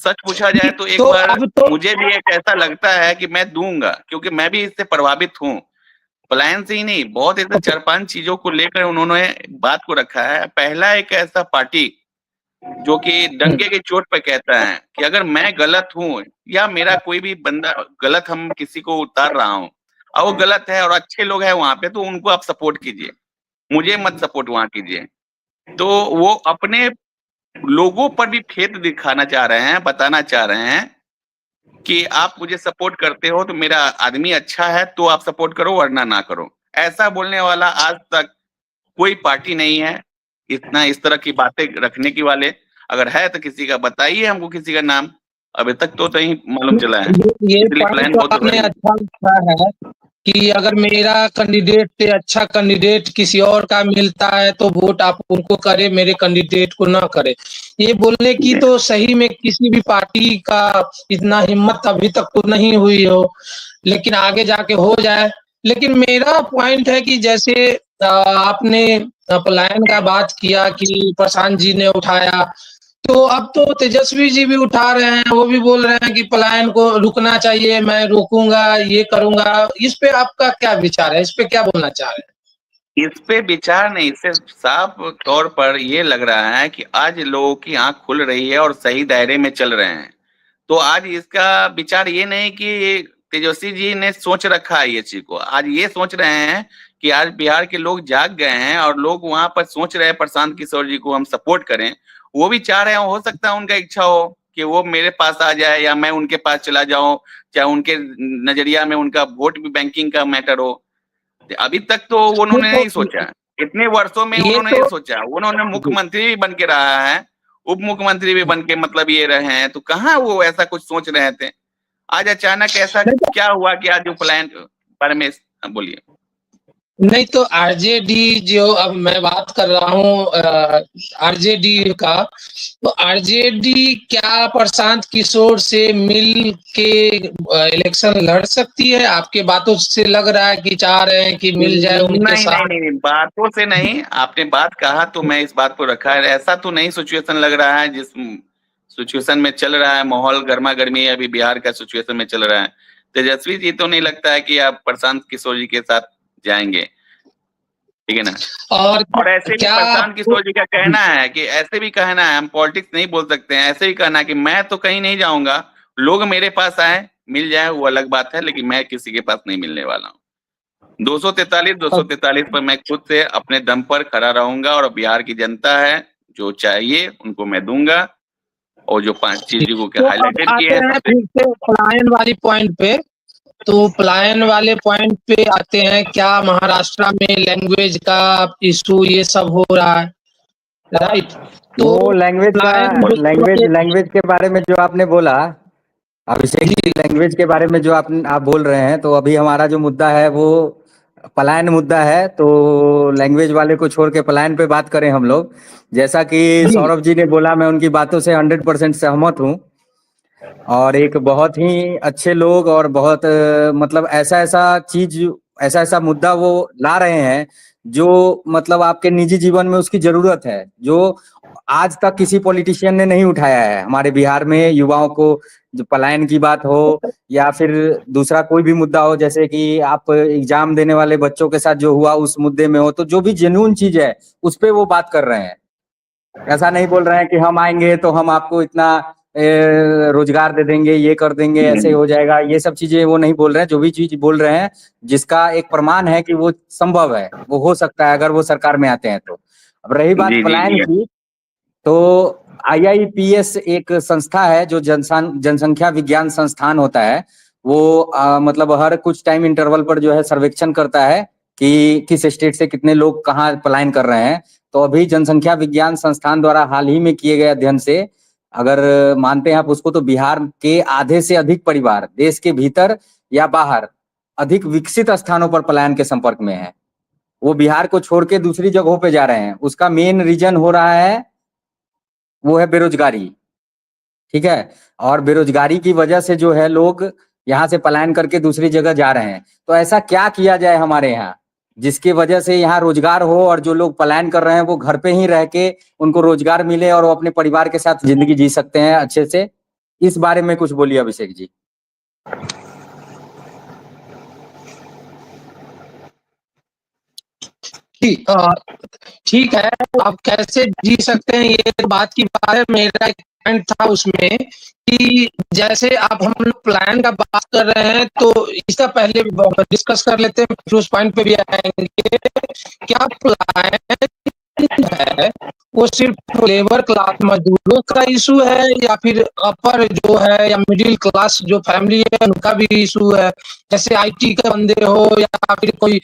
सच पूछा जाए तो एक तो बार अब तो मुझे भी एक ऐसा लगता है कि मैं दूंगा, क्योंकि मैं भी इससे प्रभावित हूँ। पलायन से ही नहीं, बहुत ऐसे 4-5 चीजों को लेकर उन्होंने बात को रखा है। पहला एक ऐसा पार्टी जो कि डंके की चोट पे कहता है कि अगर मैं गलत हूँ या मेरा कोई भी बंदा गलत, हम किसी को उतार रहा हूँ और वो गलत है और अच्छे लोग हैं वहां पे, तो उनको आप सपोर्ट कीजिए, मुझे मत सपोर्ट वहां कीजिए। तो वो अपने लोगों पर भी फेथ दिखाना चाह रहे हैं, बताना चाह रहे हैं कि आप मुझे सपोर्ट करते हो तो मेरा आदमी अच्छा है तो आप सपोर्ट करो वरना ना करो। ऐसा बोलने वाला आज तक कोई पार्टी नहीं है, इतना इस तरह की बातें रखने की वाले। अगर है तो किसी का बताइए हमको, किसी का नाम। अभी तक तो नहीं मालूम चला है, ये इसलिए पॉइंट प्लान तो बहुत आपने बड़ी। अच्छा रखा है कि अगर मेरा कैंडिडेट से अच्छा कैंडिडेट किसी और का मिलता है तो वोट आप उनको करें, मेरे कैंडिडेट को ना करें। ये बोलने की जी। तो सही में किसी भी पार्टी का इतना हिम्मत अभी तक तो नहीं हुई हो, लेकिन आगे जाके हो जाए। लेकिन मेरा पॉइंट है कि जैसे आपने पलायन का बात किया कि प्रशांत जी ने उठाया, तो अब तो तेजस्वी जी भी उठा रहे हैं, वो भी बोल रहे हैं कि पलायन को रुकना चाहिए, मैं रोकूंगा, ये करूंगा। इस पे आपका क्या विचार है? इस पे क्या बोलना चाह रहे इस पे विचार नहीं, सिर्फ साफ तौर पर ये लग रहा है कि आज लोगों की आंख खुल रही है और सही दायरे में चल रहे हैं। तो आज इसका विचार ये नहीं कि तेजस्वी जी ने सोच रखा है ये चीज को, आज ये सोच रहे हैं कि आज बिहार के लोग जाग गए हैं और लोग वहां पर सोच रहे हैं प्रशांत किशोर जी को हम सपोर्ट करें। वो भी चाह रहे हैं, हो सकता है उनका इच्छा हो कि वो मेरे पास आ जाए या मैं उनके पास चला जाऊं, चाहे उनके नजरिया में उनका वोट भी बैंकिंग का मैटर हो। अभी तक तो हैं? उन्होंने नहीं सोचा, इतने वर्षों में ये उन्होंने तो नहीं सोचा। उन्होंने मुख्यमंत्री भी बन के रहा है, उप मुख्यमंत्री भी बन के मतलब ये रहे हैं, तो कहाँ वो ऐसा कुछ सोच रहे थे। आज अचानक ऐसा नहीं क्या हुआ कि आज जो प्लान बारे में बोलिए। नहीं तो आरजेडी जो अब मैं बात कर रहा हूँ आरजेडी का, तो आरजेडी क्या प्रशांत किशोर से मिल के इलेक्शन लड़ सकती है? आपके बातों से लग रहा है कि चाह रहे हैं कि मिल जाए नहीं उनके नहीं साथ। नहीं नहीं, बातों से नहीं, आपने बात कहा तो मैं इस बात को रखा है। ऐसा तो नहीं सिचुएशन लग रहा है, जिस सिचुएशन में चल रहा है माहौल, गर्मा गर्मी अभी बिहार का सिचुएशन में चल रहा है। तेजस्वी जी तो नहीं लगता है कि आप प्रशांत किशोर जी के साथ जाएंगे, ठीक है ना। और और ऐसे भी क्या प्रशांत आपको किशोर जी का कहना है कि ऐसे भी कहना है, हम पॉलिटिक्स नहीं बोल सकते हैं, ऐसे भी कहना है कि मैं तो कहीं नहीं जाऊंगा, लोग मेरे पास आए मिल जाए वो अलग बात है, लेकिन मैं किसी के पास नहीं मिलने वाला हूँ। 243 पर मैं खुद से अपने दम पर खड़ा रहूंगा और बिहार की जनता है जो चाहिए उनको मैं दूंगा। और जो 5 चीजों को तो अब हाईलाइटेड किए आते हैं हैं सबसे। फिर से पलायन वाली पॉइंट पे। तो पलायन वाले पॉइंट पे आते हैं, क्या महाराष्ट्र में लैंग्वेज का इशू ये सब हो रहा है, राइट? तो वो लैंग्वेज का, पलायन जो लैंग्वेज के बारे में जो आपने बोला, अभिषेक जी, लैंग्वेज के बारे में जो आप बोल रहे हैं, तो अभी हमारा जो मुद्दा है वो पलायन मुद्दा है। तो लैंग्वेज वाले को छोड़ के पलायन पे बात करें हम लोग। जैसा कि जी सौरभ जी ने बोला, मैं उनकी बातों से 100% सहमत हूँ। और एक बहुत ही अच्छे लोग और बहुत मतलब ऐसा ऐसा चीज, ऐसा ऐसा मुद्दा वो ला रहे हैं जो मतलब आपके निजी जीवन में उसकी जरूरत है, जो आज तक किसी पॉलिटिशियन ने नहीं उठाया है हमारे बिहार में। युवाओं को जो पलायन की बात हो या फिर दूसरा कोई भी मुद्दा हो, जैसे कि आप एग्जाम देने वाले बच्चों के साथ जो हुआ उस मुद्दे में हो, तो जो भी जेन्युइन चीज है उस पे वो बात कर रहे हैं। ऐसा नहीं बोल रहे हैं कि हम आएंगे तो हम आपको इतना रोजगार दे देंगे, ये कर देंगे, ऐसे हो जाएगा, ये सब चीजें वो नहीं बोल रहे हैं। जो भी चीज बोल रहे हैं जिसका एक प्रमाण है कि वो संभव है, वो हो सकता है अगर वो सरकार में आते हैं तो। अब रही बात जी जी पलायन जी। की, तो आईआईपीएस एक संस्था है जो जनसंख्या विज्ञान संस्थान होता है। वो मतलब हर कुछ टाइम इंटरवल पर जो है सर्वेक्षण करता है कि किस स्टेट से कितने लोग कहाँ पलायन कर रहे हैं। तो अभी जनसंख्या विज्ञान संस्थान द्वारा हाल ही में किए गए अध्ययन से, अगर मानते हैं आप उसको, तो बिहार के आधे से अधिक परिवार देश के भीतर या बाहर अधिक विकसित स्थानों पर पलायन के संपर्क में है। वो बिहार को छोड़ के दूसरी जगहों पे जा रहे हैं। उसका मेन रीजन हो रहा है, वो है बेरोजगारी। ठीक है। और बेरोजगारी की वजह से जो है लोग यहाँ से पलायन करके दूसरी जगह जा रहे हैं। तो ऐसा क्या किया जाए हमारे यहाँ जिसकी वजह से यहाँ रोजगार हो और जो लोग पलायन कर रहे हैं वो घर पे ही रह के उनको रोजगार मिले और वो अपने परिवार के साथ जिंदगी जी सकते हैं अच्छे से। इस बारे में कुछ बोलिए अभिषेक जी। ठीक है, आप कैसे जी सकते हैं ये बात की बात है। मेरा एक पॉइंट था उसमें कि जैसे आप हम लोग प्लान का बात कर रहे हैं तो इसका पहले डिस्कस कर लेते हैं, फिर उस पॉइंट पे भी आएंगे। क्या प्लान है वो सिर्फ लेबर क्लास मजदूरों का इशू है या फिर अपर जो है या मिडिल क्लास जो फैमिली है उनका भी इशू है? जैसे आईटी के बंदे हो या फिर कोई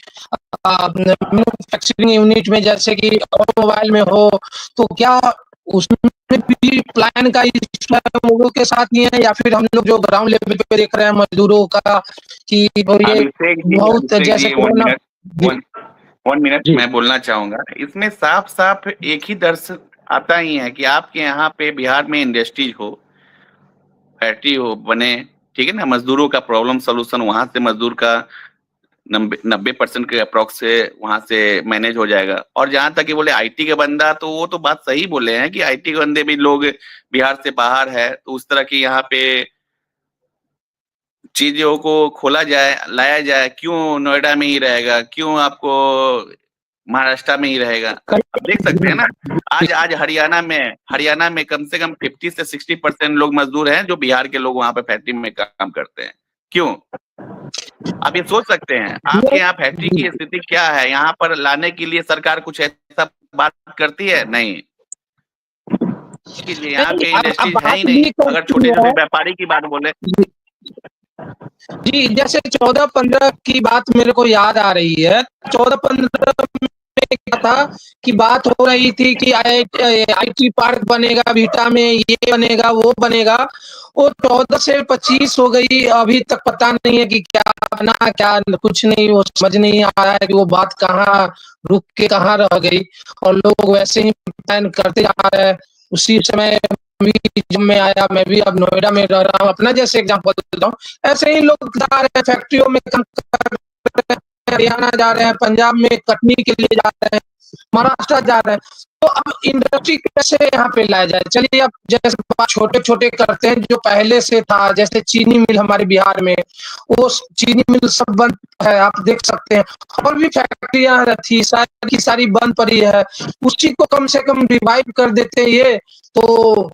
मैन्युफैक्चरिंग यूनिट में जैसे कि ऑटोमोबाइल में हो, तो क्या उसमें भी प्लान का इशू है लोगों के साथ ही है, या फिर हम लोग जो ग्राउंड लेवल पे देख रहे हैं मजदूरों का कि ये बहुत जैसे कोरोना। वन मिनट मैं बोलना चाहूंगा। इसमें साफ साफ एक ही दर्श आता ही है कि आपके यहाँ पे बिहार में इंडस्ट्रीज हो, फैक्ट्री हो बने, ठीक है ना, मजदूरों का प्रॉब्लम सोल्यूशन वहां से मजदूर का 90% के अप्रोक्स से वहां से मैनेज हो जाएगा। और जहां तक कि बोले आईटी के बंदा, तो वो तो बात सही बोले हैं कि आईटी के बंदे भी लोग बिहार से बाहर है, तो उस तरह की यहाँ पे चीजों को खोला जाए, लाया जाए। क्यों नोएडा में ही रहेगा, क्यों आपको महाराष्ट्र में ही रहेगा? आप देख सकते हैं ना, आज हरियाणा में कम से कम 50 से 60% लोग मजदूर हैं जो बिहार के लोग वहां पे फैक्ट्री में काम करते हैं। क्यों? आप ये सोच सकते हैं आपके यहाँ फैक्ट्री की स्थिति क्या है? यहाँ पर लाने के लिए सरकार कुछ ऐसा बात करती है? नहीं। यहाँ पे इंडस्ट्रीज है ही नहीं। अगर छोटे छोटे व्यापारी की बात बोले जी, जैसे 14-15 की बात मेरे को याद आ रही है। 14-15 में क्या था कि बात हो रही थी कि आईटी पार्क बनेगा बिहटा में, ये बनेगा वो बनेगा। वो 14 से 25 हो गई, अभी तक पता नहीं है कि क्या बना क्या कुछ नहीं, वो समझ नहीं आ रहा है कि वो बात कहाँ रुक के कहाँ रह गई, और लोग वैसे ही प्लान करते जा रहे हैं। उसी समय जब मैं आया, मैं भी अब नोएडा में रह रहा हूँ, अपना जैसे एग्जाम्पल देता हूँ, ऐसे ही लोग जा रहे हैं फैक्ट्रियों में काम कर रहे हैं, हरियाणा जा रहे हैं, पंजाब में कटनी के लिए जा रहे हैं, महाराष्ट्र जा रहे हैं। तो अब इंडस्ट्री कैसे यहाँ पे लाया जाए? चलिए अब जैसे छोटे छोटे करते हैं जो पहले से था, जैसे चीनी मिल हमारे बिहार में, वो चीनी मिल सब बंद है, आप देख सकते हैं। और भी फैक्ट्रियां थी सारी की सारी बंद पड़ी है, उस चीज को कम से कम रिवाइव कर देते हैं ये, तो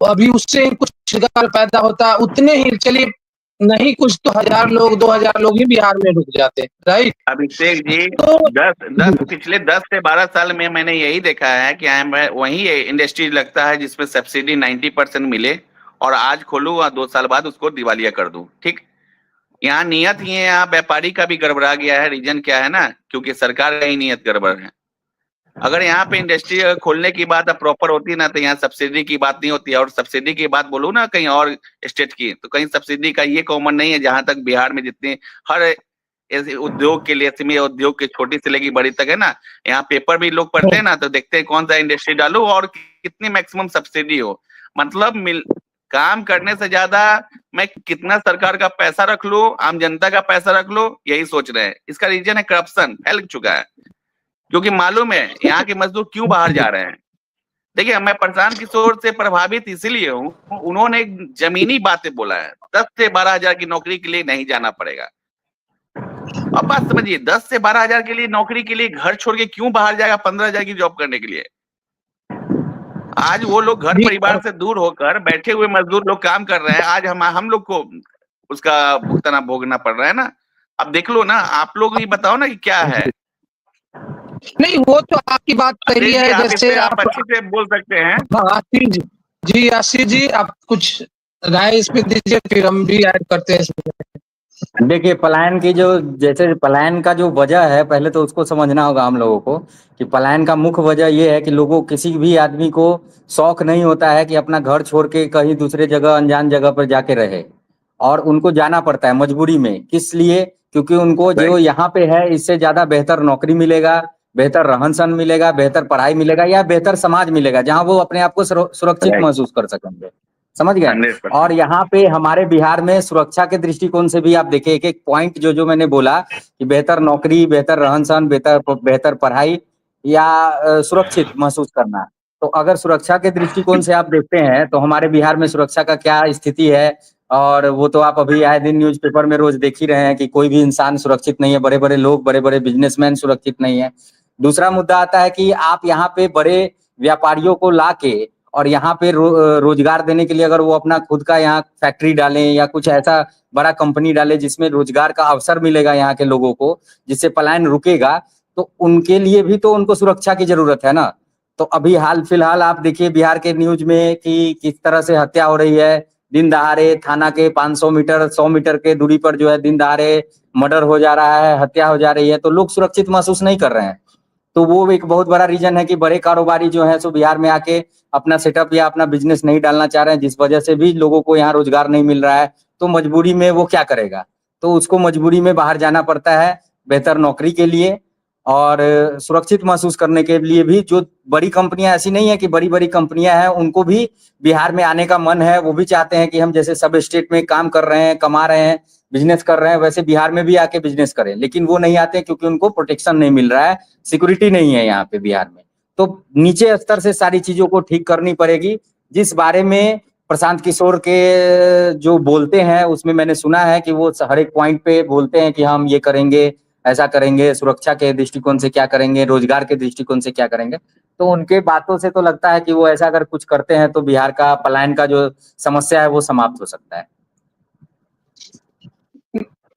अभी उससे ही कुछ रोजगार पैदा होता है। उतने ही चलिए नहीं कुछ तो 1000 लोग 2000 लोग ही बिहार में रुक जाते हैं, राइट? अभिषेक जी, तो पिछले 10 से 12 साल में मैंने यही देखा है कि वही इंडस्ट्री लगता है जिसमें सब्सिडी 90% मिले, और आज खोलूं और 2 साल बाद उसको दिवालिया कर दूं। ठीक, यहाँ नियत ही है, यहाँ व्यापारी का भी गड़बड़ा गया है। रीजन क्या है ना, क्योंकि सरकार का ही नियत गड़बड़ है। अगर यहाँ पे इंडस्ट्री खोलने की बात प्रॉपर होती ना, तो यहाँ सब्सिडी की बात नहीं होती है। और सब्सिडी की बात बोलूं ना कहीं और स्टेट की, तो कहीं सब्सिडी का ये कॉमन नहीं है। जहां तक बिहार में जितनी हर ऐसे उद्योग के लिए, सीमित उद्योग के छोटी से लेकर बड़ी तक है ना, यहाँ पेपर भी लोग पढ़ते हैं ना, तो देखते हैं कौन सा इंडस्ट्री डालो और कितनी मैक्सिमम सब्सिडी हो। मतलब काम करने से ज्यादा मैं कितना सरकार का पैसा रख लूं, आम जनता का पैसा रख लूं, यही सोच रहे हैं। इसका रीजन है करप्शन फैल चुका है, क्योंकि मालूम है यहाँ के मजदूर क्यों बाहर जा रहे हैं। देखिए, मैं प्रशांत किशोर से प्रभावित इसीलिए हूँ, उन्होंने एक जमीनी बातें बोला है। 10 से 12 हजार की नौकरी के लिए नहीं जाना पड़ेगा। अब बात समझिए, 10 से 12 हजार के लिए नौकरी के लिए घर छोड़ के क्यों बाहर जाएगा 15 हजार की जॉब करने के लिए? आज वो लोग घर परिवार से दूर होकर बैठे हुए मजदूर लोग काम कर रहे हैं। आज हम लोग को उसका भुगतान भोगना पड़ रहा है ना। अब देख लो ना, आप लोग ही बताओ ना कि क्या है। नहीं, वो तो आपकी बात सही है। जैसे आप अच्छे से बोल सकते हैं। आशीष जी, आशीष जी, आप कुछ राय इस पे दीजिए, फिर हम भी ऐड करते हैं इसमें। देखिए, पलायन की जो जैसे पलायन का जो वजह है, पहले तो उसको समझना होगा हम लोगों को कि पलायन का मुख्य वजह ये है कि लोगों, किसी भी आदमी को शौक नहीं होता है कि अपना घर छोड़ के कहीं दूसरे जगह, अनजान जगह पर जाके रहे, और उनको जाना पड़ता है मजबूरी में। किस लिए? क्योंकि उनको जो यहाँ पे है इससे ज्यादा बेहतर नौकरी मिलेगा, बेहतर रहन सहन मिलेगा, बेहतर पढ़ाई मिलेगा, या बेहतर समाज मिलेगा जहाँ वो अपने आप को सुरक्षित महसूस कर सकेंगे। समझ गए? और यहाँ पे हमारे बिहार में सुरक्षा के दृष्टिकोण से भी आप देखिए, एक एक पॉइंट जो मैंने बोला कि बेहतर नौकरी, बेहतर रहन सहन, बेहतर पढ़ाई, या सुरक्षित महसूस करना, तो अगर सुरक्षा के दृष्टिकोण से आप देखते हैं तो हमारे बिहार में सुरक्षा का क्या स्थिति है, और वो तो आप अभी आए दिन न्यूज़पेपर में रोज देख ही रहे हैं कि कोई भी इंसान सुरक्षित नहीं है, बड़े-बड़े लोग, बड़े-बड़े बिजनेसमैन सुरक्षित नहीं है। दूसरा मुद्दा आता है कि आप यहाँ पे बड़े व्यापारियों को लाके और यहाँ पे रोजगार देने के लिए अगर वो अपना खुद का यहाँ फैक्ट्री डालें या कुछ ऐसा बड़ा कंपनी डाले जिसमें रोजगार का अवसर मिलेगा यहाँ के लोगों को, जिससे पलायन रुकेगा, तो उनके लिए भी तो उनको सुरक्षा की जरूरत है ना। तो अभी हाल फिलहाल आप देखिए बिहार के न्यूज में कि किस तरह से हत्या हो रही है, दिन दहाड़े थाना के 500 मीटर 100 मीटर के दूरी पर जो है दिन दहाड़े मर्डर हो जा रहा है, हत्या हो जा रही है, तो लोग सुरक्षित महसूस नहीं कर रहे हैं। तो वो एक बहुत बड़ा रीजन है कि बड़े कारोबारी जो है सो बिहार में आके अपना सेटअप या अपना बिजनेस नहीं डालना चाह रहे हैं, जिस वजह से भी लोगों को यहाँ रोजगार नहीं मिल रहा है। तो मजबूरी में वो क्या करेगा, तो उसको मजबूरी में बाहर जाना पड़ता है बेहतर नौकरी के लिए और सुरक्षित महसूस करने के लिए भी। जो बड़ी कंपनियां, ऐसी नहीं है कि बड़ी बड़ी कंपनियां हैं, उनको भी बिहार में आने का मन है, वो भी चाहते हैं कि हम जैसे सब स्टेट में काम कर रहे हैं, कमा रहे हैं, बिजनेस कर रहे हैं, वैसे बिहार में भी आके बिजनेस करें, लेकिन वो नहीं आते क्योंकि उनको प्रोटेक्शन नहीं मिल रहा है, सिक्योरिटी नहीं है यहाँ पे बिहार में। तो नीचे स्तर से सारी चीजों को ठीक करनी पड़ेगी, जिस बारे में प्रशांत किशोर के जो बोलते हैं उसमें मैंने सुना है कि वो हर एक पॉइंट पे बोलते हैं कि हम ये करेंगे, ऐसा करेंगे, सुरक्षा के दृष्टिकोण से क्या करेंगे, रोजगार के दृष्टिकोण से क्या करेंगे। तो उनके बातों से तो लगता है कि वो ऐसा अगर कुछ करते हैं तो बिहार का पलायन का जो समस्या है वो समाप्त हो सकता है।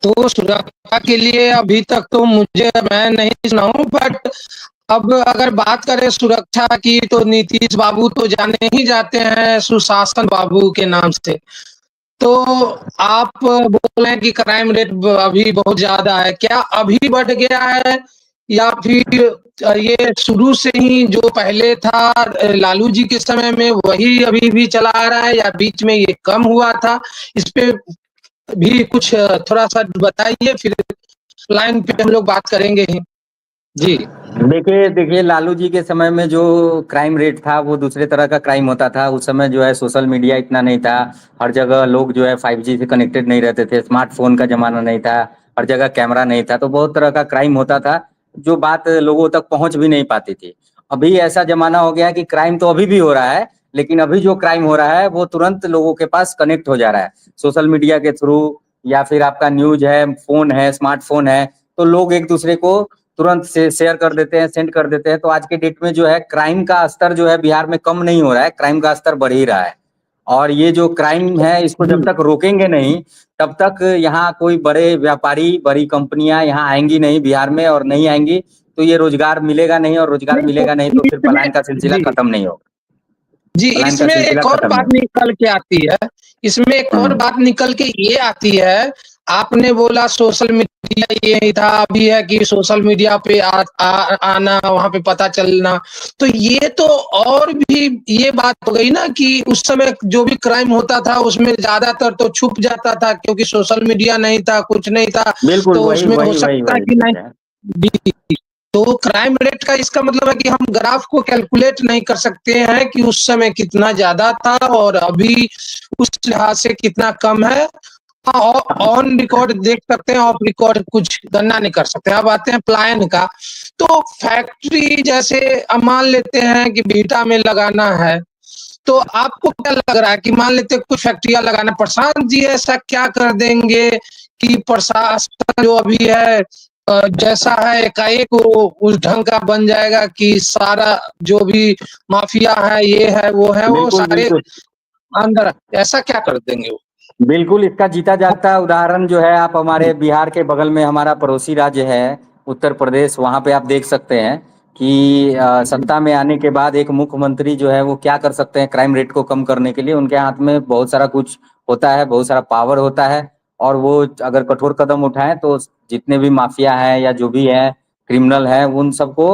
तो सुरक्षा के लिए अभी तक तो मैं नहीं सुना हूँ, बट अब अगर बात करें सुरक्षा की तो नीतीश बाबू तो जाने ही जाते हैं सुशासन बाबू के नाम से। तो आप बोल रहे हैं कि क्राइम रेट अभी बहुत ज्यादा है, क्या अभी बढ़ गया है या फिर ये शुरू से ही जो पहले था लालू जी के समय में वही अभी भी चला आ रहा है, या बीच में ये कम हुआ था? इस पे भी कुछ थोड़ा सा बताइए, फिर लाइन पे हम लोग बात करेंगे ही। जी देखिए लालू जी के समय में जो क्राइम रेट था वो दूसरे तरह का क्राइम होता था। उस समय जो है सोशल मीडिया इतना नहीं था, हर जगह लोग जो है 5G से कनेक्टेड नहीं रहते थे, स्मार्टफोन का जमाना नहीं था, हर जगह कैमरा नहीं था, तो बहुत तरह का क्राइम होता था जो बात लोगों तक पहुंच भी नहीं पाती थी। अभी ऐसा जमाना हो गया है कि क्राइम तो अभी भी हो रहा है, लेकिन अभी जो क्राइम हो रहा है वो तुरंत लोगों के पास कनेक्ट हो जा रहा है सोशल मीडिया के थ्रू, या फिर आपका न्यूज है, फोन है, स्मार्टफोन है, तो लोग एक दूसरे को तुरंत से शेयर कर देते हैं, सेंड कर देते हैं। तो आज के डेट में जो है क्राइम का स्तर जो है बिहार में कम नहीं हो रहा है, क्राइम का स्तर बढ़ ही रहा है। और ये जो क्राइम है इसको जब तक रोकेंगे नहीं तब तक यहाँ कोई बड़े व्यापारी, बड़ी कंपनियां यहाँ आएंगी नहीं बिहार में, और नहीं आएंगी तो ये रोजगार मिलेगा नहीं, और रोजगार मिलेगा नहीं तो फिर पलायन का सिलसिला खत्म नहीं होगा। जी, इसमें एक और बात निकल के आती है, इसमें एक और बात निकल के ये आती है, आपने बोला सोशल मीडिया ये नहीं था, अभी है कि सोशल मीडिया पे आना, वहां पे पता चलना, तो ये तो और भी ये बात हो गई ना कि उस समय जो भी क्राइम होता था उसमें ज्यादातर तो छुप जाता था क्योंकि सोशल मीडिया नहीं था, कुछ नहीं था, तो उसमें हो सकता है कि नहीं। तो क्राइम रेट का इसका मतलब है कि हम ग्राफ को कैलकुलेट नहीं कर सकते हैं कि उस समय कितना ज्यादा था और अभी उस लिहाज से कितना कम है। ऑन रिकॉर्ड देख सकते हैं, ऑफ रिकॉर्ड कुछ गणना नहीं कर सकते। अब आते हैं पलायन का, तो फैक्ट्री जैसे अब मान लेते हैं कि बीटा में लगाना है, तो आपको क्या लग रहा है कि मान लेते हैं कुछ फैक्ट्रियां लगाना, प्रशांत जी ऐसा क्या कर देंगे कि प्रशासन जो अभी है जैसा है एकाएक वो उस ढंग का बन जाएगा कि सारा जो भी माफिया है, ये है, वो है, वो सारे अंदर, ऐसा क्या कर देंगे वो? बिल्कुल, इसका जीता जागता उदाहरण जो है आप हमारे बिहार के बगल में हमारा पड़ोसी राज्य है उत्तर प्रदेश, वहाँ पे आप देख सकते हैं कि सत्ता में आने के बाद एक मुख्यमंत्री जो है वो क्या कर सकते हैं क्राइम रेट को कम करने के लिए। उनके हाथ में बहुत सारा कुछ होता है, बहुत सारा पावर होता है, और वो अगर कठोर कदम उठाएं तो जितने भी माफिया हैं या जो भी है क्रिमिनल है उन सबको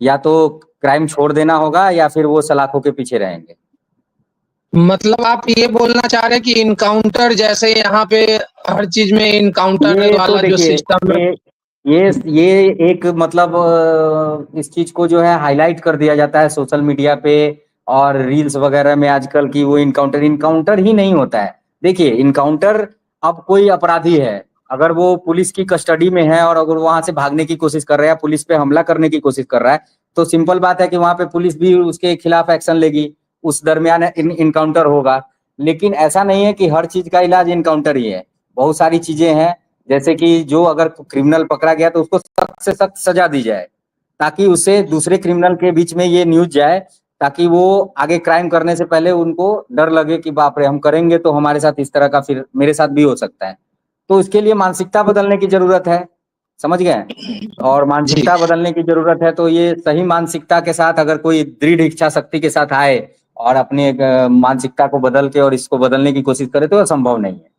या तो क्राइम छोड़ देना होगा या फिर वो सलाखों के पीछे रहेंगे। मतलब आप ये बोलना चाह रहे हैं कि इनकाउंटर जैसे यहाँ पे हर चीज में इनकाउंटर वाला जो सिस्टम है, ये एक मतलब इस चीज को जो है हाईलाइट कर दिया जाता है सोशल मीडिया पे और रील्स वगैरह में आजकल की वो इनकाउंटर ही नहीं होता है। देखिए इनकाउंटर, अब कोई अपराधी है अगर वो पुलिस की कस्टडी में है और अगर वहां से भागने की कोशिश कर रहा है, पुलिस पे हमला करने की कोशिश कर रहा है, तो सिंपल बात है कि वहां पे पुलिस भी उसके खिलाफ एक्शन लेगी, उस दरमियान इनकाउंटर होगा। लेकिन ऐसा नहीं है कि हर चीज का इलाज इनकाउंटर ही है, बहुत सारी चीजें हैं, जैसे कि जो अगर क्रिमिनल पकड़ा गया तो उसको सख्त से सख्त सजा दी जाए, ताकि उससे दूसरे क्रिमिनल के बीच में ये न्यूज जाए, ताकि वो आगे क्राइम करने से पहले उनको डर लगे कि बाप रे हम करेंगे तो हमारे साथ इस तरह का फिर मेरे साथ भी हो सकता है। तो इसके लिए मानसिकता बदलने की जरूरत है, समझ गए? और जी। मानसिकता बदलने की जरूरत है, तो ये सही मानसिकता के साथ अगर कोई दृढ़ इच्छा शक्ति के साथ आए और अपने मानसिकता को बदल के और इसको बदलने की कोशिश करे तो असंभव नहीं है।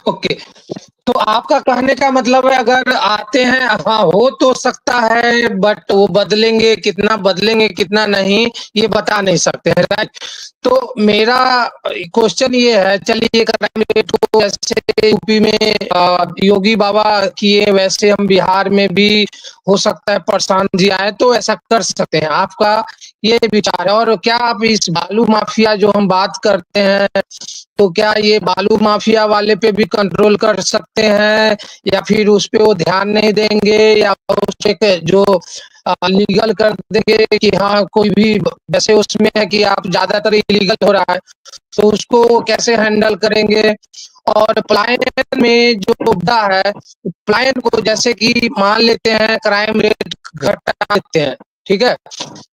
ओके, तो आपका कहने का मतलब है अगर आते हैं, हाँ हो तो सकता है, बट वो बदलेंगे कितना नहीं ये बता नहीं सकते हैं, राइट? तो मेरा क्वेश्चन ये है, चलिए क्राइम रेट को जैसे यूपी में योगी बाबा किए, वैसे हम बिहार में भी हो सकता है प्रशांत जी आए तो ऐसा कर सकते हैं, आपका ये विचार है? और क्या आप इस बालू माफिया जो हम बात करते हैं, तो क्या ये बालू माफिया वाले पे भी कंट्रोल कर सकते हैं, या फिर उस पे वो ध्यान नहीं देंगे, या उस पे जो लीगल कर देंगे कि हाँ कोई भी, जैसे उसमें है कि आप ज्यादातर इलीगल हो रहा है तो उसको कैसे हैंडल करेंगे? और पलायन में जो मुद्दा है, पलायन को जैसे कि मान लेते हैं क्राइम रेट घटा देते हैं, ठीक है,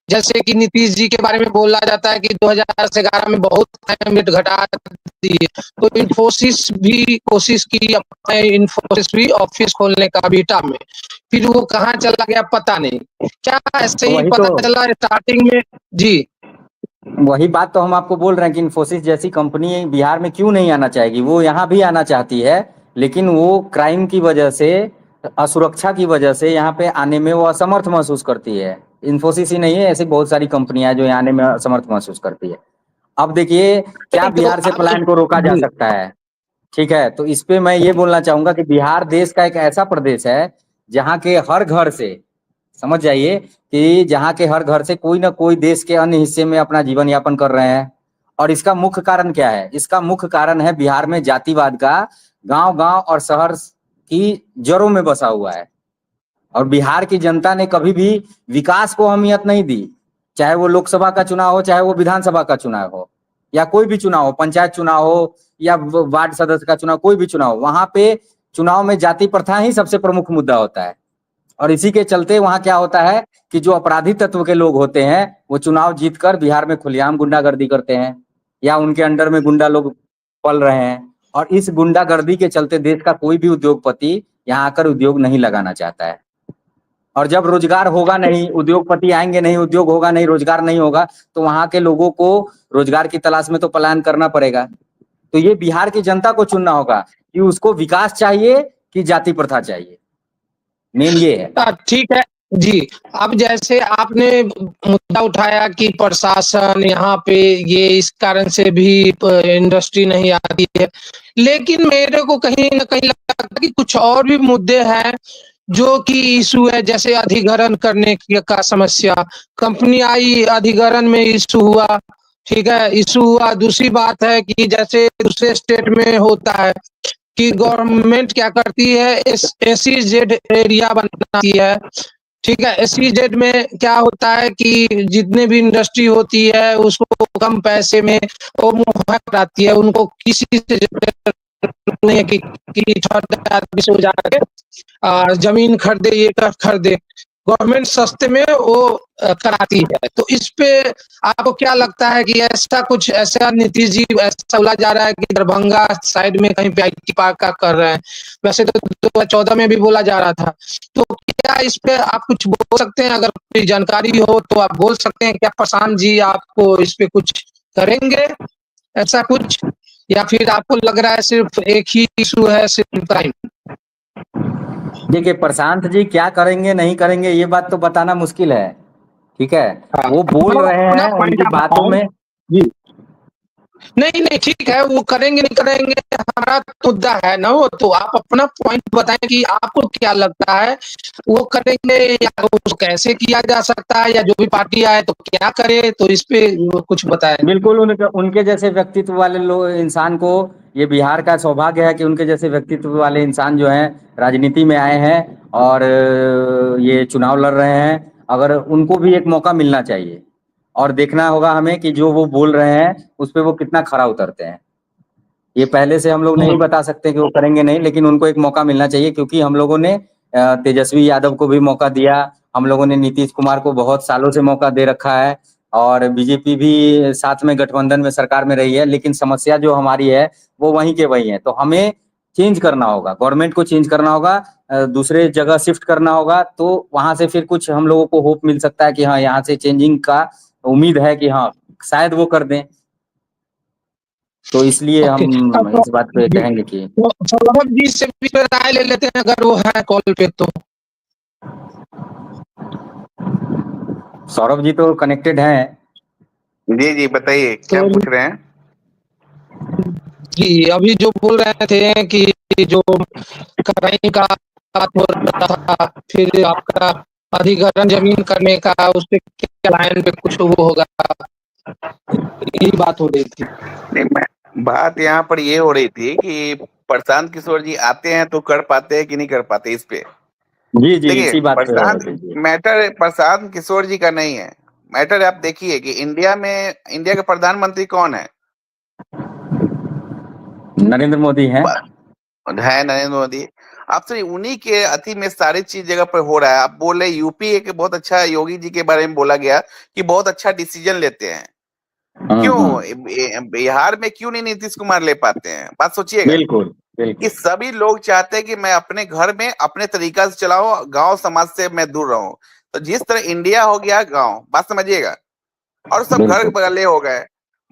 जैसे कि नीतीश जी के बारे में बोला जाता है कि 2011 में बहुत क्राइम रेट घटा दी है, तो इन्फोसिस भी कोशिश की, अपने इन्फोसिस भी ऑफिस खोलने का बीटा में, फिर वो कहाँ चला गया पता नहीं, क्या ऐसे ही वही पता तो चला स्टार्टिंग में? जी। वही बात तो हम आपको बोल रहे हैं कि इन्फोसिस जैसी कंपनी बिहार में क्यों नहीं आना चाहेगी, वो यहाँ भी आना चाहती है, लेकिन वो क्राइम की वजह से, असुरक्षा की वजह से यहाँ पे आने में वो असमर्थ महसूस करती है। इन्फोसिस ही नहीं है, ऐसी बहुत सारी कंपनियां जो यहाँ आने में असमर्थ महसूस करती है। अब देखिए क्या तो बिहार से आप, पलायन को रोका जा जी, सकता है, ठीक है? तो इस पे मैं ये बोलना चाहूंगा कि बिहार देश का एक ऐसा प्रदेश है जहाँ के हर घर से, समझ जाइए कि जहाँ के हर घर से कोई ना कोई देश के अन्य हिस्से में अपना जीवन यापन कर रहे हैं। और इसका मुख्य कारण क्या है? इसका मुख्य कारण है बिहार में जातिवाद का गांव गांव और शहर की जड़ों में बसा हुआ है। और बिहार की जनता ने कभी भी विकास को अहमियत नहीं दी, चाहे वो लोकसभा का चुनाव हो, चाहे वो विधानसभा का चुनाव हो, या कोई भी चुनाव हो, पंचायत चुनाव हो या वार्ड सदस्य का चुनाव, कोई भी चुनाव हो, वहां पे चुनाव में जाति प्रथा ही सबसे प्रमुख मुद्दा होता है। और इसी के चलते वहां क्या होता है कि जो अपराधी तत्व के लोग होते हैं वो चुनाव जीतकर बिहार में खुलेआम गुंडागर्दी करते हैं, या उनके अंडर में गुंडा लोग पल रहे हैं। और इस गुंडागर्दी के चलते देश का कोई भी उद्योगपति यहाँ आकर उद्योग नहीं लगाना चाहता है। और जब रोजगार होगा नहीं, उद्योगपति आएंगे नहीं, उद्योग होगा नहीं, रोजगार नहीं होगा, तो वहां के लोगों को रोजगार की तलाश में तो पलायन करना पड़ेगा। तो ये बिहार की जनता को चुनना होगा कि उसको विकास चाहिए कि जाति प्रथा चाहिए, मेन ये है। ठीक है जी। अब जैसे आपने मुद्दा उठाया कि प्रशासन यहाँ पे ये इस कारण से भी इंडस्ट्री नहीं आती है, लेकिन मेरे को कहीं ना कहीं लगता है कि कुछ और भी मुद्दे हैं जो कि इशू है, जैसे अधिग्रहण करने का समस्या, कंपनी आई अधिग्रहण में इशू हुआ, ठीक है, इशू हुआ। दूसरी बात है कि जैसे दूसरे स्टेट में होता है कि गवर्नमेंट क्या करती है, SEZ एरिया बनाती है, ठीक है, SEZ में क्या होता है कि जितने भी इंडस्ट्री होती है उसको कम पैसे में वो मुहैया कराती है, उनको किसी से नहीं है कि छोटे आदमी से जाके जमीन खरीदे, ये खरीदे, गवर्नमेंट सस्ते में वो कराती है। तो इस पे आपको क्या लगता है कि ऐसा कुछ, ऐसा नीतीश जी ऐसा बोला जा रहा है कि दरभंगा साइड में कहीं पे IT पार्क का कर रहे हैं, वैसे तो 2014 में भी बोला जा रहा था, तो क्या इस पे आप कुछ बोल सकते हैं? अगर कोई जानकारी हो तो आप बोल सकते हैं, क्या प्रशांत जी आपको इस पे कुछ करेंगे ऐसा कुछ, या फिर आपको लग रहा है सिर्फ एक ही इशू है, सिर्फ क्राइम? देखिए प्रशांत जी क्या करेंगे नहीं करेंगे ये बात तो बताना मुश्किल है, ठीक है? वो बोल रहे अपना हैं, पॉइंट उनकी आप बातों बताओ में जी। नहीं नहीं ठीक है, वो करेंगे नहीं करेंगे हमारा मुद्दा है ना, वो तो आप अपना पॉइंट बताएं कि आपको क्या लगता है वो करेंगे या उसको कैसे किया जा सकता है, या जो भी पार्टी आए तो क्या करे, तो इस पे कुछ बताएं। बिल्कुल उनके जैसे व्यक्तित्व वाले लोग, इंसान को, ये बिहार का सौभाग्य है कि उनके जैसे व्यक्तित्व वाले इंसान जो हैं राजनीति में आए हैं और ये चुनाव लड़ रहे हैं। अगर उनको भी एक मौका मिलना चाहिए और देखना होगा हमें कि जो वो बोल रहे हैं उस पे वो कितना खरा उतरते हैं। ये पहले से हम लोग नहीं बता सकते कि वो करेंगे नहीं, लेकिन उनको एक मौका मिलना चाहिए, क्योंकि हम लोगों ने तेजस्वी यादव को भी मौका दिया, हम लोगों ने नीतीश कुमार को बहुत सालों से मौका दे रखा है, और बीजेपी भी साथ में गठबंधन में सरकार में रही है, लेकिन समस्या जो हमारी है वो वहीं के वहीं है। तो हमें चेंज करना होगा, गवर्नमेंट को चेंज करना होगा, दूसरे जगह शिफ्ट करना होगा, तो वहां से फिर कुछ हम लोगों को होप मिल सकता है कि हाँ यहाँ से चेंजिंग का उम्मीद है कि हाँ शायद वो कर दें। तो इसलिए ओके, हम इस बात पे कहेंगे कि तो सौरभ जी से भी राय ले लेते हैं अगर वो है कॉल पे तो। सौरभ जी तो कनेक्टेड हैं। जी जी बताइए क्या तो पूछ रहे हैं। जी अभी जो बोल रहे थे कि जो कराई का बात हो रहा था, फिर आपका अधिग्रहण जमीन करने का, उसपे क्या लाइन पे कुछ वो होगा, यही बात हो रही थी। नहीं, मैं बात यहाँ पर ये हो रही थी कि प्रशांत किशोर जी आते हैं तो कर पाते हैं कि नहीं कर पाते इस पे। जी जी देखिए इसी बात पे मैटर प्रशांत किशोर जी का नहीं है। मैटर आप देखिए कि इंडिया का प्रधानमंत्री कौन है। नरेंद्र मोदी हैं। है नरेंद्र मोदी। आप तो उन्हीं के अति में सारी चीज जगह पर हो रहा है। आप बोले यूपी एक बहुत अच्छा, योगी जी के बारे में बोला गया कि बहुत अच्छा डिसीजन लेते हैं। क्यों बिहार में क्यों नहीं नीतीश कुमार ले पाते हैं? बात सोचिएगा बिल्कुल कि बिल्कुल सभी लोग चाहते हैं कि मैं अपने घर में अपने तरीका से चलाऊं, गांव समाज से मैं दूर रहूं। तो जिस तरह इंडिया हो गया गांव, बात समझिएगा, और सब घर बिल्कुल बगले हो गए,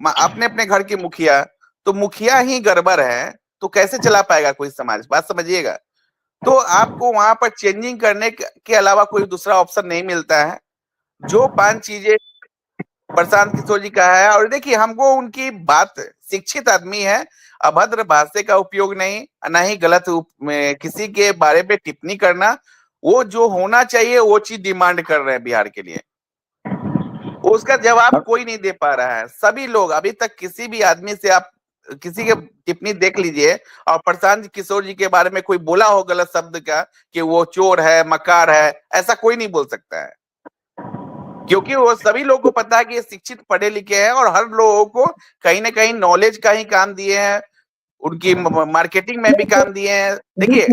अपने अपने घर के मुखिया। तो मुखिया ही गड़बड़ है तो कैसे चला पाएगा कोई समाज? बात समझिएगा। तो आपको वहां पर चेंजिंग करने के अलावा कोई दूसरा ऑप्शन नहीं मिलता है। जो 5 चीजें प्रशांत किशोर जी का है, और देखिए हमको उनकी बात, शिक्षित आदमी है, अभद्र भाषा का उपयोग नहीं, ना ही गलत किसी के बारे में टिप्पणी करना। वो जो होना चाहिए वो चीज डिमांड कर रहे हैं बिहार के लिए, उसका जवाब कोई नहीं दे पा रहा है। सभी लोग अभी तक किसी भी आदमी से आप किसी के टिप्पणी देख लीजिए, और प्रशांत किशोर जी के बारे में कोई बोला हो गलत शब्द का कि वो चोर है, मकार है, ऐसा कोई नहीं बोल सकता है। क्योंकि वो सभी लोगों को पता है कि ये शिक्षित पढ़े लिखे हैं, और हर लोगों को कहीं ना कहीं नॉलेज का ही काम दिए हैं, उनकी मार्केटिंग में भी काम दिए हैं। देखिए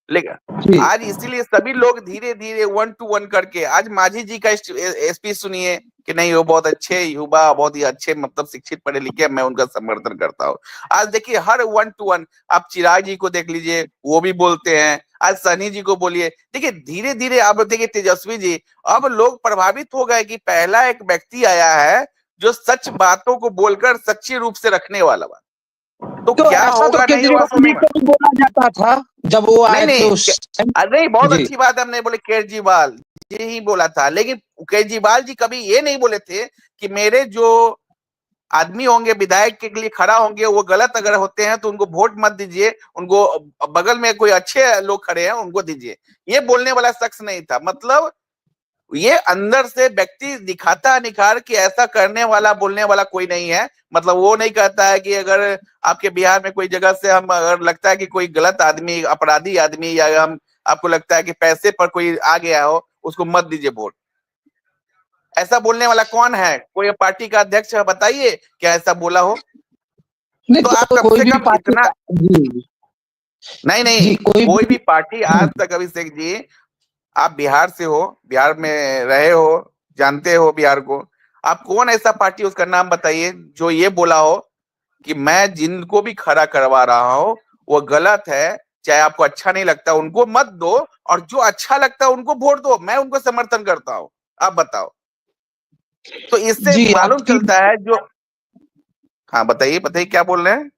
लेकिन आज इसीलिए सभी लोग धीरे धीरे 1 to 1 करके, आज माझी जी का स्पीच सुनिए कि नहीं वो बहुत अच्छे युवा, बहुत ही अच्छे, मतलब शिक्षित पढ़े लिखे, मैं उनका समर्थन करता हूँ। आज देखिए हर 1 to 1, आप चिराग जी को देख लीजिए, वो भी बोलते हैं। आज सनी जी को बोलिए। देखिए धीरे धीरे, अब देखिए तेजस्वी जी, अब लोग प्रभावित हो गए कि पहला एक व्यक्ति आया है जो सच बातों को बोलकर सच्चे रूप से रखने वाला बा। तो क्या ऐसा तो होगा नहीं होगा केजरीवाल जी को भी बोला जाता था जब वो नहीं आए थे नहीं उस टाइम। अरे बहुत जी अच्छी बात हमने बोले, केजरीवाल जी ही बोला था, लेकिन केजरीवाल जी कभी ये नहीं बोले थे कि मेरे जो आदमी होंगे विधायक के लिए खड़ा होंगे वो गलत अगर होते हैं तो उनको वोट मत दीजिए, उनको बगल में कोई अच्छे लोग खड़े हैं उनको दीजिए। ये बोलने वाला शख्स नहीं था। मतलब ये अंदर से व्यक्ति दिखाता है निखार कि ऐसा करने वाला, बोलने वाला कोई नहीं है। मतलब वो नहीं कहता है कि अगर आपके बिहार में कोई जगह से हम अगर लगता है कि कोई गलत आदमी, अपराधी आदमी, या हम आपको लगता है कि पैसे पर कोई आ गया हो, उसको मत दीजिए वोट। ऐसा बोलने वाला कौन है? कोई पार्टी का अध्यक्ष बताइए क्या ऐसा बोला हो? नहीं, तो आप तो कम कोई से भी कम पार्टी इतना, जी नहीं जी नहीं, कोई भी पार्टी आज तक, अभिषेक जी आप बिहार से हो, बिहार में रहे हो, जानते हो बिहार को, आप कौन ऐसा पार्टी, उसका नाम बताइए जो ये बोला हो कि मैं जिनको भी खड़ा करवा रहा हूं वो गलत है, चाहे आपको अच्छा नहीं लगता उनको मत दो, और जो अच्छा लगता है उनको वोट दो, मैं उनको समर्थन करता हूं। आप बताओ। तो इससे जी मालूम आपकी चलता है जो, हाँ बताइए बताइए क्या बोल रहे हैं।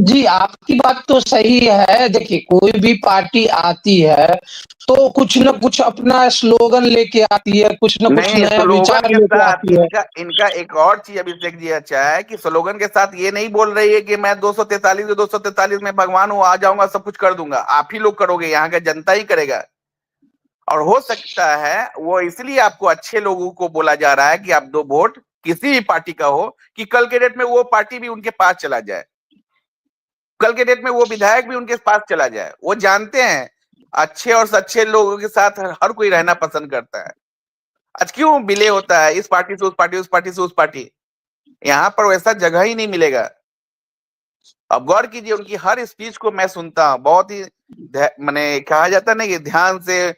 जी आपकी बात तो सही है। देखिए कोई भी पार्टी आती है तो कुछ न कुछ अपना स्लोगन लेके आती है, कुछ न कुछ नहीं, नया स्लोगन विचार के लेके साथ आती है। इनका इनका एक और चीज अभिषेक जी अच्छा है कि स्लोगन के साथ ये नहीं बोल रही है कि मैं 243 में भगवान हूँ, आ जाऊंगा सब कुछ कर दूंगा। आप ही लोग करोगे, यहाँ का जनता ही करेगा। और हो सकता है वो इसलिए आपको अच्छे लोगों को बोला जा रहा है कि आप दो वोट किसी भी पार्टी का हो, कि कल के डेट में वो पार्टी भी उनके पास चला जाए, कल के डेट में वो विधायक भी उनके पास चला जाए। वो जानते हैं अच्छे और सच्चे लोगों के साथ हर कोई रहना पसंद करता है। आज क्यों बिले होता है, इस पार्टी से उस पार्टी, उस पार्टी से उस पार्टी? यहाँ पर वैसा जगह ही नहीं मिलेगा। अब गौर कीजिए, उनकी हर स्पीच को मैं सुनता हूँ, बहुत ही माने कहा जाता है ना कि ध्यान से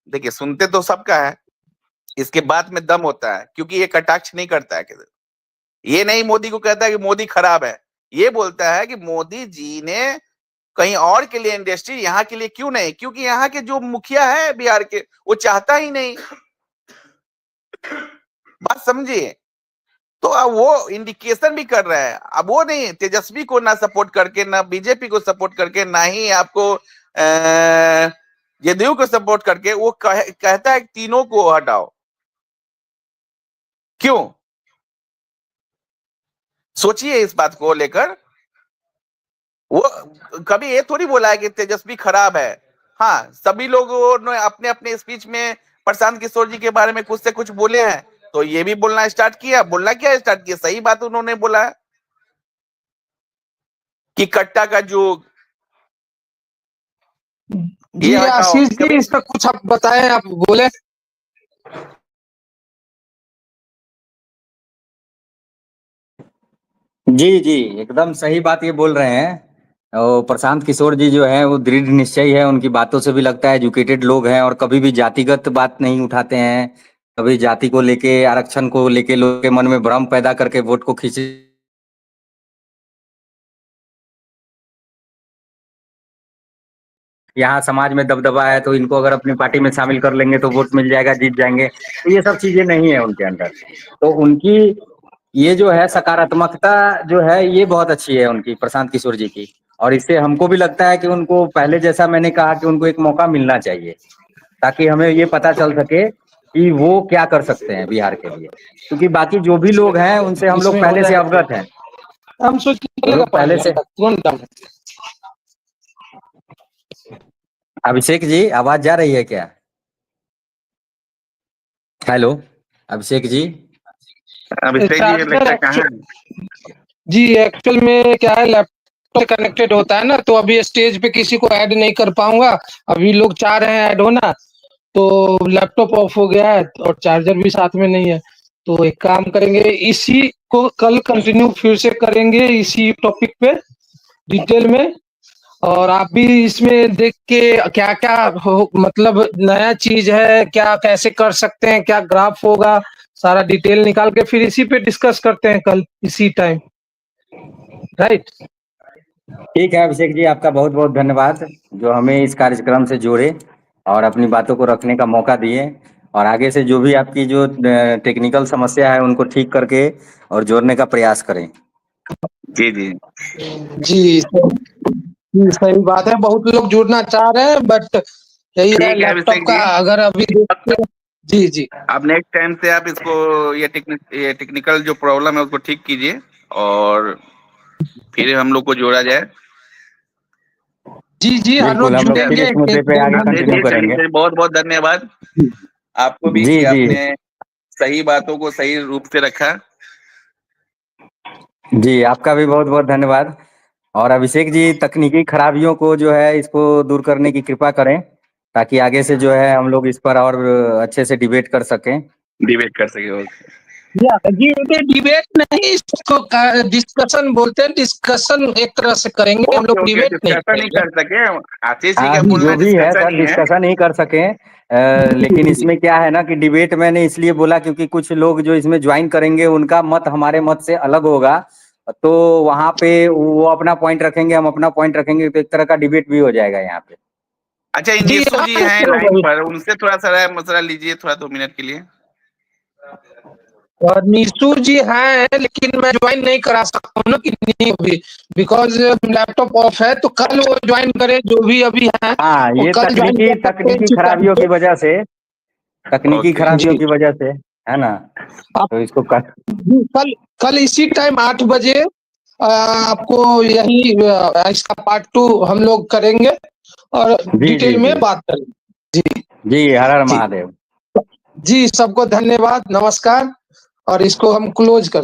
देखिए, सुनते तो सबका है, इसके बात में दम होता है, क्योंकि ये कटाक्ष नहीं करता है किसी, ये नहीं मोदी को कहता है कि मोदी खराब है, ये बोलता है कि मोदी जी ने कहीं और के लिए इंडस्ट्री, यहाँ के लिए क्यों नहीं? क्योंकि यहाँ के जो मुखिया है बिहार के, वो चाहता ही नहीं। बात समझिए, तो अब वो इंडिकेशन भी कर रहा है। अब वो नहीं, तेजस्वी को ना सपोर्ट करके, ना बीजेपी को सपोर्ट करके, ना ही आपको जदयू को सपोर्ट करके, वो कहता है तीनों को हटाओ। क्यों? सोचिए इस बात को लेकर। वो कभी ये थोड़ी बोला है कि तेजस्वी खराब है। हाँ, सभी लोगों ने अपने अपने स्पीच में प्रशांत किशोर जी के बारे में कुछ से कुछ बोले हैं, तो ये भी बोलना स्टार्ट किया। बोलना क्या स्टार्ट किया? सही बात उन्होंने बोला है कि कट्टा का युग, जी आशीष जी, इस पर कुछ आप बताएं, आप बोले। जी जी, एकदम सही बात ये बोल रहे हैं। और प्रशांत किशोर जी जो है वो दृढ़ निश्चयी है, उनकी बातों से भी लगता है एजुकेटेड लोग हैं, और कभी भी जातिगत बात नहीं उठाते हैं, कभी जाति को लेके, आरक्षण को लेके लोगों के मन में भ्रम पैदा करके वोट को खींचे। यहाँ समाज में दबदबा है तो इनको अगर अपनी पार्टी में शामिल कर लेंगे तो वोट मिल जाएगा, जीत जाएंगे, तो ये सब चीजें नहीं है उनके अंदर। तो उनकी ये जो है सकारात्मकता जो है ये बहुत अच्छी है उनकी, प्रशांत किशोर जी की। और इससे हमको भी लगता है कि उनको पहले जैसा मैंने कहा कि उनको एक मौका मिलना चाहिए, ताकि हमें ये पता चल सके कि वो क्या कर सकते हैं बिहार के लिए। क्योंकि बाकी जो भी लोग हैं उनसे हम लोग पहले से अवगत हैं, हम सोच पहले से। अभिषेक जी, आवाज जा रही है क्या? हेलो अभिषेक जी। अभिषेक जी लगता है कहाँ है? जी एक्चुअल में क्या है, लैपटॉप कनेक्टेड होता है ना, तो अभी स्टेज पे किसी को ऐड नहीं कर पाऊंगा। अभी लोग चाह रहे हैं ऐड होना, तो लैपटॉप ऑफ हो गया है और चार्जर भी साथ में नहीं है। तो एक काम करेंगे, इसी को कल कंटिन्यू फिर से करेंगे, इसी टॉपिक पे डिटेल में। और आप भी इसमें देख के क्या क्या हो, मतलब नया चीज है क्या, कैसे कर सकते हैं, क्या ग्राफ होगा, सारा डिटेल निकाल के फिर इसी पे डिस्कस करते हैं कल इसी टाइम, राइट? ठीक है अभिषेक जी, आपका बहुत बहुत धन्यवाद जो हमें इस कार्यक्रम से जोड़े और अपनी बातों को रखने का मौका दिए। और आगे से जो भी आपकी जो टेक्निकल समस्या है उनको ठीक करके और जोड़ने का प्रयास करें। जी जी जी सही बात है, बहुत लोग जुड़ना चाह रहे हैं, बट यही है लैपटॉप का। अगर अभी जी जी, आप नेक्स्ट टाइम से आप इसको ये टेक्निकल जो प्रॉब्लम है उसको ठीक कीजिए और फिर हम लोग को जोड़ा जाए। जी जी, हर रोज जुड़ेंगे। इस मुद्दे पे आगे कंटिन्यू करेंगे। बहुत बहुत धन्यवाद आपको भी कि आपने सही बातों को सही रूप से रखा। जी आपका भी बहुत बहुत धन्यवाद। और अभिषेक जी, तकनीकी खराबियों को जो है इसको दूर करने की कृपा करें, ताकि आगे से जो है हम लोग इस पर और अच्छे से डिबेट कर सकें। डिबेट कर सके। जी डिबेट नहीं, इसको डिस्कशन बोलते हैं। डिस्कशन एक तरह से करेंगे हम लोग, डिबेट नहीं कर सके। आशीष जी का बोलना जो भी है सर, डिस्कशन ही कर सके। लेकिन इसमें क्या है ना कि डिबेट मैंने इसलिए बोला क्योंकि कुछ लोग जो इसमें ज्वाइन करेंगे उनका मत हमारे मत से अलग होगा, तो वहां पे वो अपना पॉइंट रखेंगे, हम अपना पॉइंट रखेंगे, तो एक तरह का डिबेट भी हो जाएगा यहाँ पे। अच्छा, इंजेसु जी हैं लाइन पर, उनसे थोड़ा सा मसला लीजिए, थोड़ा 2 मिनट के लिए। और नीसू जी हैं, लेकिन मैं ज्वाइन नहीं करा सकता हूँ ना, कि नहीं अभी, बिकॉज लैपटॉप ऑफ है। तो कल वो ज्वाइन करें जो भी अभी है। हाँ, ये तकनीकी खराबियों की वजह से, तकनीकी खराबियों की वजह से है ना, तो इसको कल इसी टाइम 8 बजे आपको यही इसका पार्ट 2 हम लोग करेंगे और डिटेल में बात करेंगे। जी जी, हर हर महादेव। जी, सबको धन्यवाद, नमस्कार। और इसको हम क्लोज करते हैं।